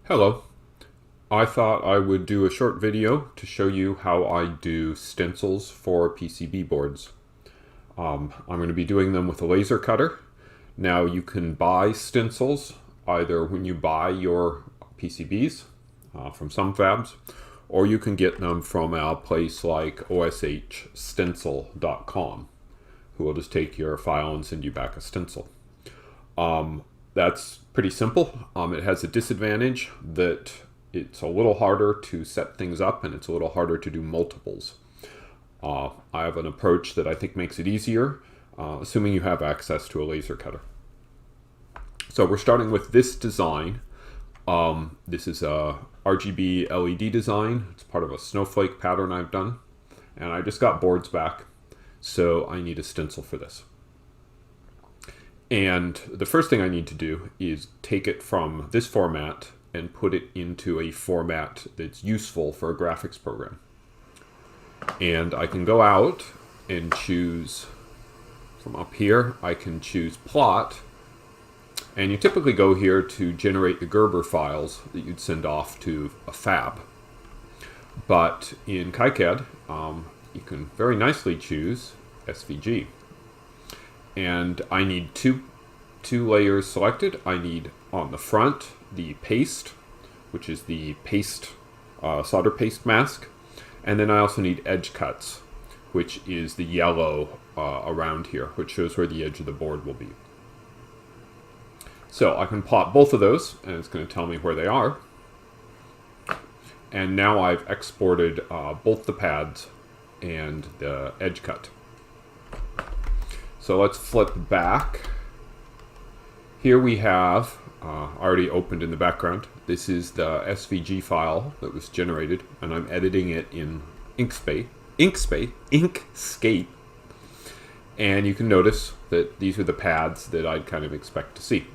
Hello. I thought I would do a short video to show you how I do stencils for PCB boards. I'm going to be doing them with a laser cutter. Now you can buy stencils either when you buy your PCBs from some fabs, or you can get them from a place like stencil.com, who will just take your file and send you back a stencil. That's pretty simple. It has a disadvantage that it's a little harder to set things up and it's a little harder to do multiples. I have an approach that I think makes it easier, assuming you have access to a laser cutter. So we're starting with this design. This is a RGB LED design. It's part of a snowflake pattern I've done. And I just got boards back, so I need a stencil for this. And the first thing I need to do is take it from this format and put it into a format that's useful for a graphics program. And I can go out and choose from up here, I can choose plot. And you typically go here to generate the Gerber files that you'd send off to a fab. But in KiCad, you can very nicely choose SVG. And I need two layers selected. I need on the front the paste, which is the paste solder paste mask, and then I also need edge cuts, which is the yellow around here, which shows where the edge of the board will be. So I can plot both of those, and it's going to tell me where they are. And now I've exported both the pads and the edge cut. So let's flip back. Here we have, already opened in the background, this is the SVG file that was generated, and I'm editing it in Inkscape. And you can notice that these are the pads that I'd kind of expect to see.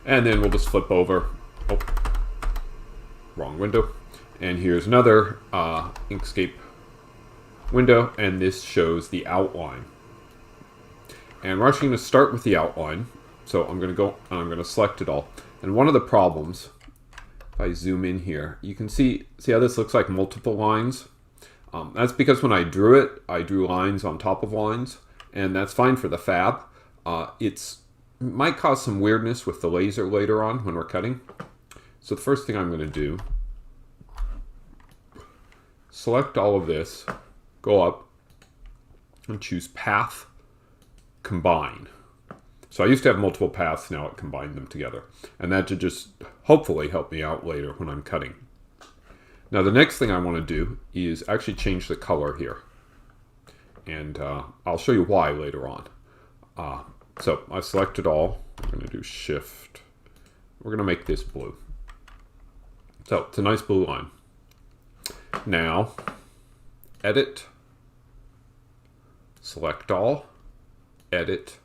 And then we'll just flip over. Oh, wrong window. And here's another Inkscape window, and this shows the outline. And we're actually going to start with the outline. So I'm going to go and I'm going to select it all. And one of the problems, if I zoom in here, you can see how this looks like multiple lines. That's because when I drew it, I drew lines on top of lines, and that's fine for the fab. It might cause some weirdness with the laser later on when we're cutting. So the first thing I'm going to do, select all of this, go up, and choose Path, Combine. So I used to have multiple paths, now it combined them together. And that should just hopefully help me out later when I'm cutting. Now the next thing I want to do is actually change the color here. And I'll show you why later on. So I selected all. I'm going to do Shift. We're going to make this blue. So it's a nice blue line. Now, Edit, select all, Edit,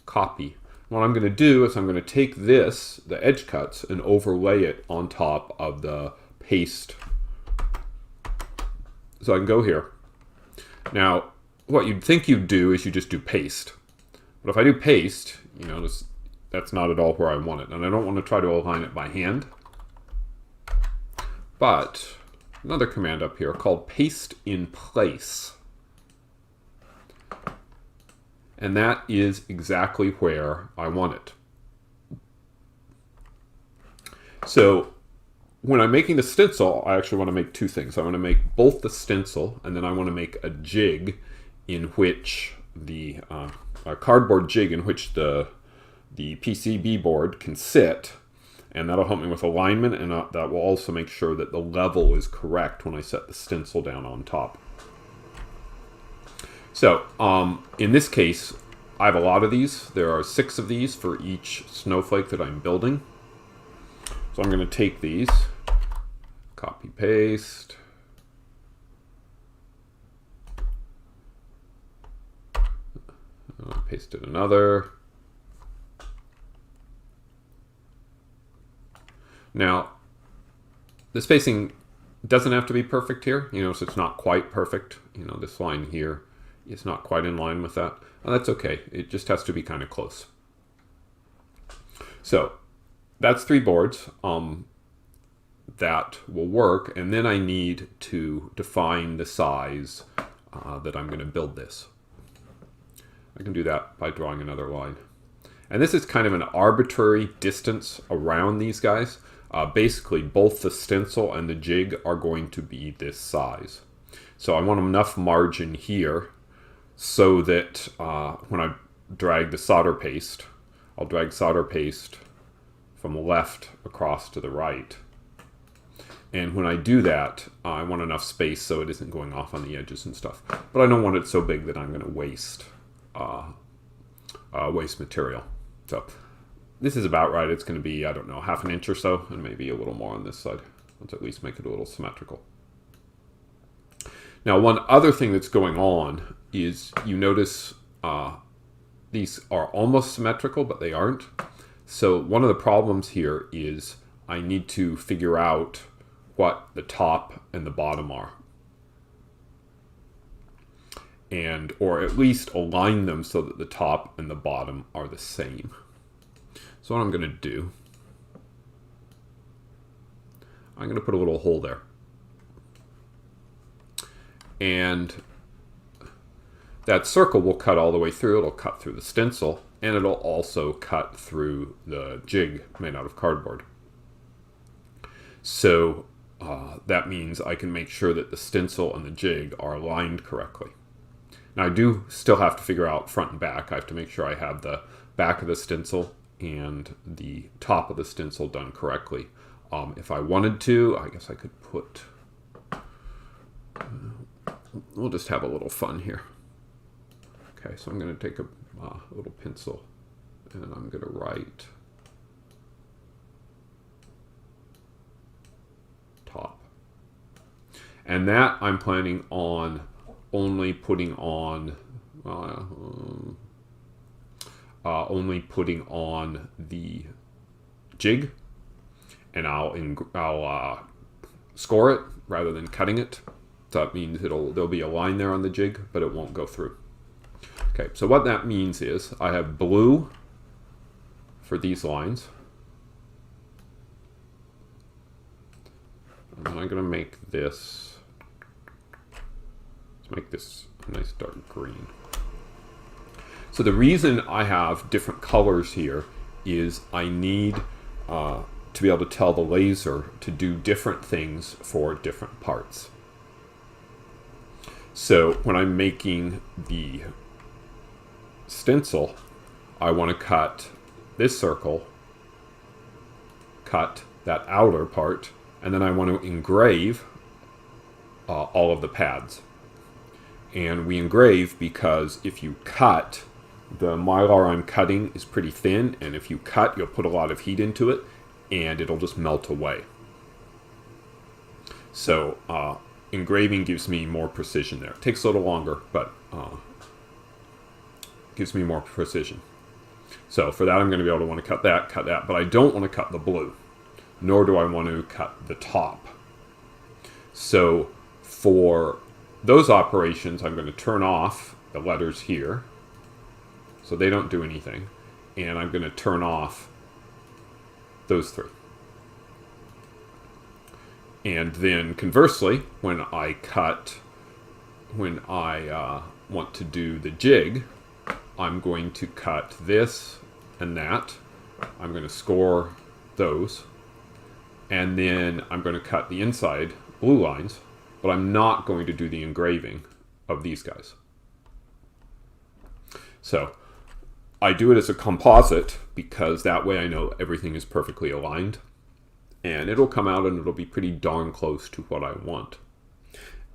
Copy. What I'm going to do is I'm going to take this, the edge cuts, and overlay it on top of the paste. So I can go here. Now, what you'd think you'd do is you just do paste. But if I do paste, you notice that's not at all where I want it. And I don't want to try to align it by hand. But another command up here called Paste in Place. And that is exactly where I want it. So when I'm making the stencil, I actually want to make two things. I want to make both the stencil, and then I want to make a jig in which a cardboard jig in which the PCB board can sit, and that'll help me with alignment, and that will also make sure that the level is correct when I set the stencil down on top. So in this case, I have a lot of these. There are 6 of these for each snowflake that I'm building. So I'm going to take these, copy, paste. Pasted another. Now, the spacing doesn't have to be perfect here, so it's not quite perfect. This line here is not quite in line with that. Well, that's okay. It just has to be kind of close. So that's 3 boards. That will work, and then I need to define the size that I'm going to build this. I can do that by drawing another line. And this is kind of an arbitrary distance around these guys. Basically, both the stencil and the jig are going to be this size. So I want enough margin here so that when I drag the solder paste, I'll drag solder paste from the left across to the right. And when I do that, I want enough space so it isn't going off on the edges and stuff. But I don't want it so big that I'm going to waste material. So this is about right. It's going to be, I don't know, 1/2 inch or so, and maybe a little more on this side. Let's at least make it a little symmetrical. Now, one other thing that's going on is you notice these are almost symmetrical, but they aren't. So one of the problems here is I need to figure out what the top and the bottom are. Or at least align them so that the top and the bottom are the same. So what I'm going to do, I'm going to put a little hole there. And that circle will cut all the way through. It'll cut through the stencil, and it'll also cut through the jig made out of cardboard. So that means I can make sure that the stencil and the jig are aligned correctly. Now I do still have to figure out front and back. I have to make sure I have the back of the stencil and the top of the stencil done correctly. If I wanted to, I guess I could put, we'll just have a little fun here. Okay, so I'm going to take a little pencil and I'm going to write top. And that I'm planning on only putting on the jig, and I'll score it rather than cutting it. So that means there'll be a line there on the jig, but it won't go through. Okay, so what that means is I have blue for these lines. And then I'm going to make this, let's make this a nice dark green. So the reason I have different colors here is I need to be able to tell the laser to do different things for different parts. So when I'm making the stencil, I want to cut this circle, cut that outer part, and then I want to engrave all of the pads. And we engrave because if you cut, the mylar I'm cutting is pretty thin, and if you cut, you'll put a lot of heat into it, and it'll just melt away. So engraving gives me more precision there. It takes a little longer, but gives me more precision. So for that, I'm going to be able to want to cut that, but I don't want to cut the blue, nor do I want to cut the top. So for those operations, I'm going to turn off the letters here, so they don't do anything, and I'm going to turn off those three. And then conversely, when I want to do the jig, I'm going to cut this and that. I'm going to score those. And then I'm going to cut the inside blue lines, but I'm not going to do the engraving of these guys. So I do it as a composite because that way I know everything is perfectly aligned. And it'll come out and it'll be pretty darn close to what I want.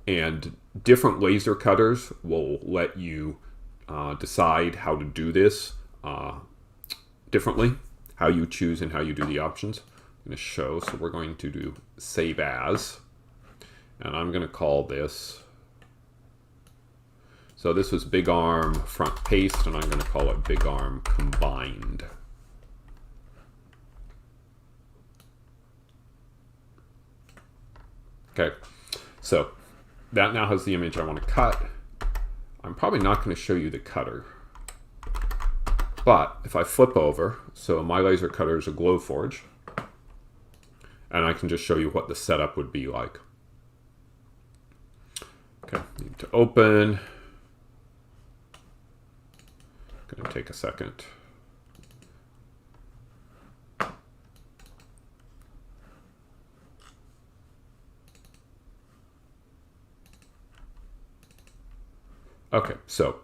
And different laser cutters will let you decide how to do this differently, how you choose and how you do the options. I'm going to show, so we're going to do save as, and I'm going to call this, so this was big arm front paste, and I'm going to call it big arm combined. Okay, so that now has the image I want to cut. I'm probably not going to show you the cutter, but if I flip over, so my laser cutter is a Glowforge, And I can just show you what the setup would be like. Okay, need to open. Gonna take a second. Okay, so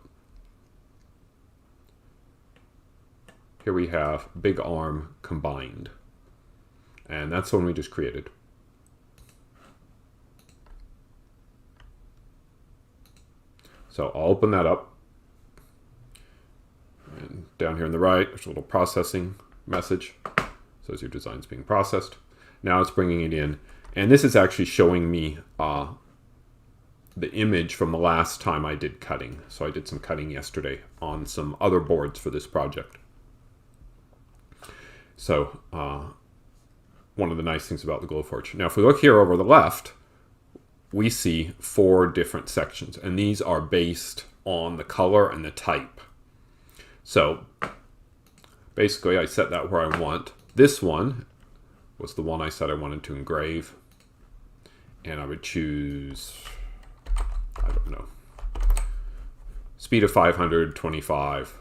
here we have big arm combined. And that's the one we just created. So I'll open that up. And down here on the right, there's a little processing message. So as your design's being processed. Now it's bringing it in. And this is actually showing me the image from the last time I did cutting. So I did some cutting yesterday on some other boards for this project. So one of the nice things about the Glowforge. Now if we look here over the left, we see 4 different sections, and these are based on the color and the type. So basically I set that where I want. This one was the one I said I wanted to engrave, and I would choose, I don't know, speed of 525,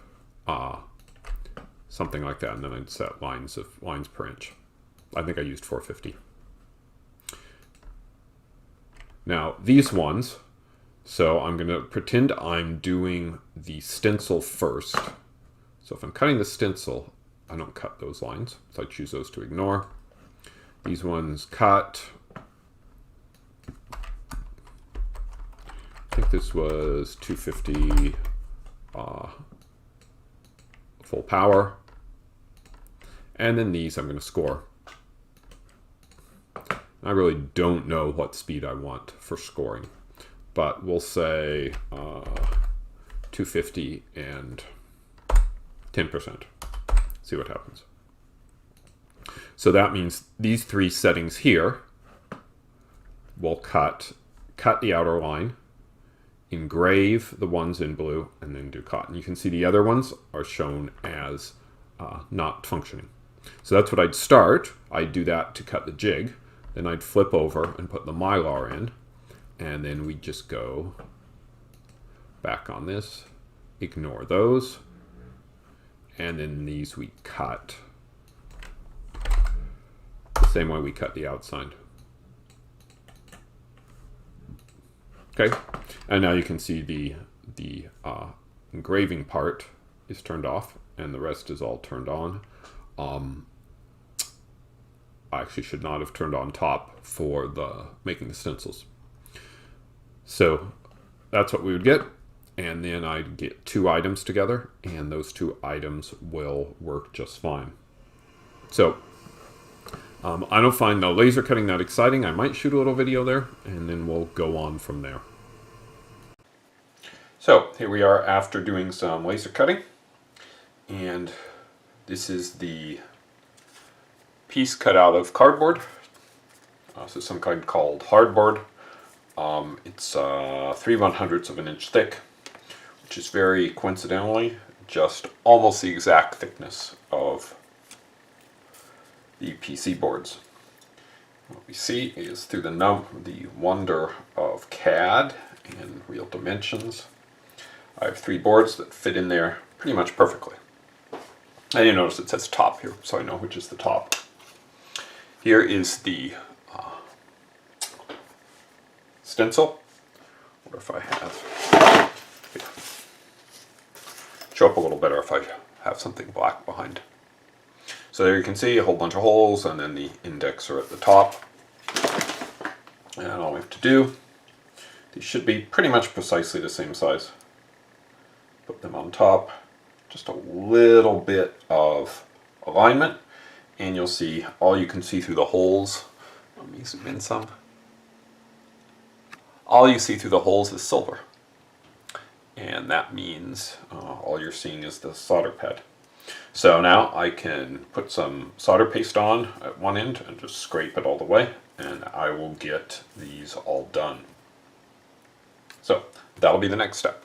something like that, and then I'd set lines per inch. I think I used 450. Now these ones, so I'm going to pretend I'm doing the stencil first. So if I'm cutting the stencil, I don't cut those lines, so I choose those to ignore. These ones cut. I think this was 250 full power. And then these I'm going to score. I really don't know what speed I want for scoring, but we'll say 250 and 10%. See what happens. So that means these 3 settings here will cut the outer line, engrave the ones in blue, and then do cut. And you can see the other ones are shown as not functioning. So that's what I'd start. I'd do that to cut the jig. Then I'd flip over and put the Mylar in, and then we'd just go back on this, ignore those, and then these we cut the same way we cut the outside. Okay, and now you can see the engraving part is turned off, and the rest is all turned on. I actually should not have turned on top for the making the stencils. So that's what we would get. And then I'd get 2 items together, and those 2 items will work just fine. So I don't find the laser cutting that exciting. I might shoot a little video there, and then we'll go on from there. So here we are after doing some laser cutting. And this is the piece cut out of cardboard. So some kind called hardboard. It's 3/100ths of an inch thick, which is very coincidentally just almost the exact thickness of the PC boards. What we see is through the wonder of CAD and real dimensions, I have 3 boards that fit in there pretty much perfectly. And you notice it says top here, so I know which is the top. Here is the stencil, or if I have, show up a little better if I have something black behind. So there you can see a whole bunch of holes, and then the index are at the top. And all we have to do, these should be pretty much precisely the same size. Put them on top, just a little bit of alignment, and you'll see all you can see through the holes. Let me zoom in some. All you see through the holes is silver, and that means all you're seeing is the solder pad. So now I can put some solder paste on at one end and just scrape it all the way, and I will get these all done. So that'll be the next step.